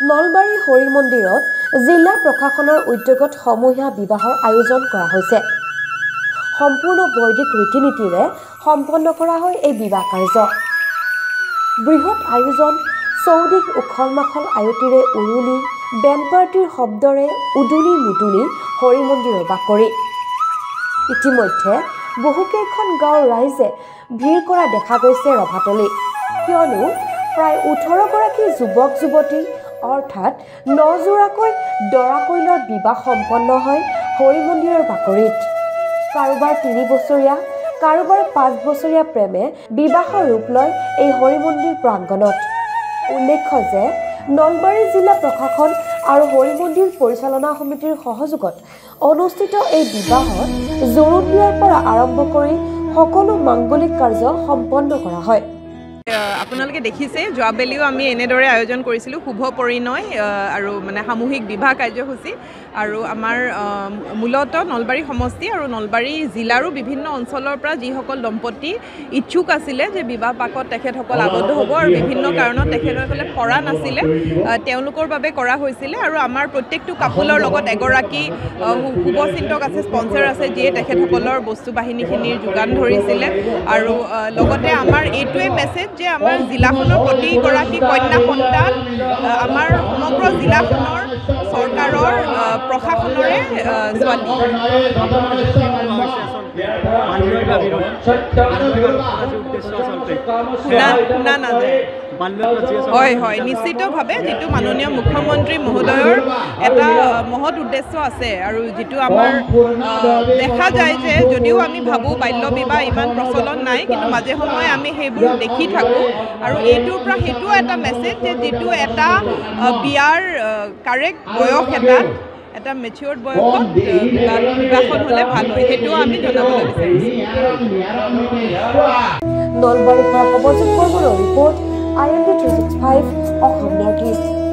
নলবাৰী হৰি মন্দিৰত জিলা প্ৰশাসনৰ উদ্যোগত সমূহীয়া বিবাহৰ আয়োজন কৰা হৈছে। সম্পূৰ্ণ বৈদিক ৰীতি নীতিৰে সম্পন্ন কৰা হয় এই বিবাহ কাৰ্য। বৃহৎ আয়োজন, চৌদিশ উখল মাখল আয়তিৰে উৰুলি, বেণ্ড পাৰ্টিৰ শব্দৰে উদুলি মুদুলি হৰি মন্দিৰৰ বাকৰি। ইতিমধ্যে বহুকেইখন গাঁৱৰ ৰাইজে ভিৰ কৰা দেখা গৈছে ৰভাতলি, কিয়নো প্ৰায় 18গৰাকী যুৱক যুৱতী অৰ্থাৎ 9যোৰাকৈ দৰা কইনাৰ বিবাহ সম্পন্ন হয় হৰি মন্দিৰৰ বাকৰিত। কাৰোবাৰ 3 বছৰীয়া, কাৰোবাৰ 5 বছৰীয়া প্ৰেমে বিবাহৰ ৰূপ লয় এই হৰি মন্দিৰ প্ৰাংগণত। উল্লেখ্য যে নলবাৰী জিলা প্ৰশাসন আৰু হৰি মন্দিৰ পৰিচালনা সমিতিৰ সহযোগত অনুষ্ঠিত এই বিবাহত জোৰোণ দিয়াৰ পৰা আৰম্ভ কৰি সকলো মাংগলিক কাৰ্য সম্পন্ন কৰা হয়। আপোনালোকে দেখিছে যোৱাবেলিও আমি এনেদৰে আয়োজন কৰিছিলোঁ শুভ পৰিণয় আৰু মানে সামূহিক বিবাহ কাৰ্যসূচী। আৰু আমাৰ মূলতঃ নলবাৰী সমষ্টি আৰু নলবাৰী জিলাৰো বিভিন্ন অঞ্চলৰ পৰা যিসকল দম্পতি ইচ্ছুক আছিলে যে বিবাহ পাকত তেখেতসকল আবদ্ধ হ'ব আৰু বিভিন্ন কাৰণত তেখেতসকলে পৰা নাছিলে, তেওঁলোকৰ বাবে কৰা হৈছিলে। আৰু আমাৰ প্ৰত্যেকটো কাপোলৰ লগত এগৰাকী শুভচিন্তক আছে, স্পন্সৰ আছে, যিয়ে তেখেতসকলৰ বস্তু বাহিনীখিনিৰ যোগান ধৰিছিলে। আৰু লগতে আমাৰ এইটোৱে মেছেজ যে আমাৰ জিলাখনৰ প্ৰতিগৰাকী কন্যা সন্তান আমাৰ সমগ্ৰ জিলাখনৰ চৰকাৰৰ প্ৰশাসনৰে ছোৱালী। হয় হয়, নিশ্চিতভাৱে যিটো মাননীয় মুখ্যমন্ত্ৰী মহোদয়ৰ এটা মহৎ উদ্দেশ্য আছে আৰু যিটো আমাৰ দেখা যায় যে যদিও আমি ভাবোঁ বাল্য বিবাহ ইমান প্ৰচলন নাই, কিন্তু মাজে সময়ে আমি সেইবোৰ দেখি থাকোঁ। আৰু এইটোৰ পৰা সেইটো এটা মেছেজ যে যিটো এটা বিয়াৰ কাৰেক্ট বয়স এটা মেচিয়ৰ্ড বয়সত বিবাহখন হ'লে ভাল হয়, সেইটোও আমি জনাবলৈ বিচাৰিছোঁ। নলবাৰীৰ পৰা সবজিত বৰ্মনৰ report, IMD 365 Assam north east.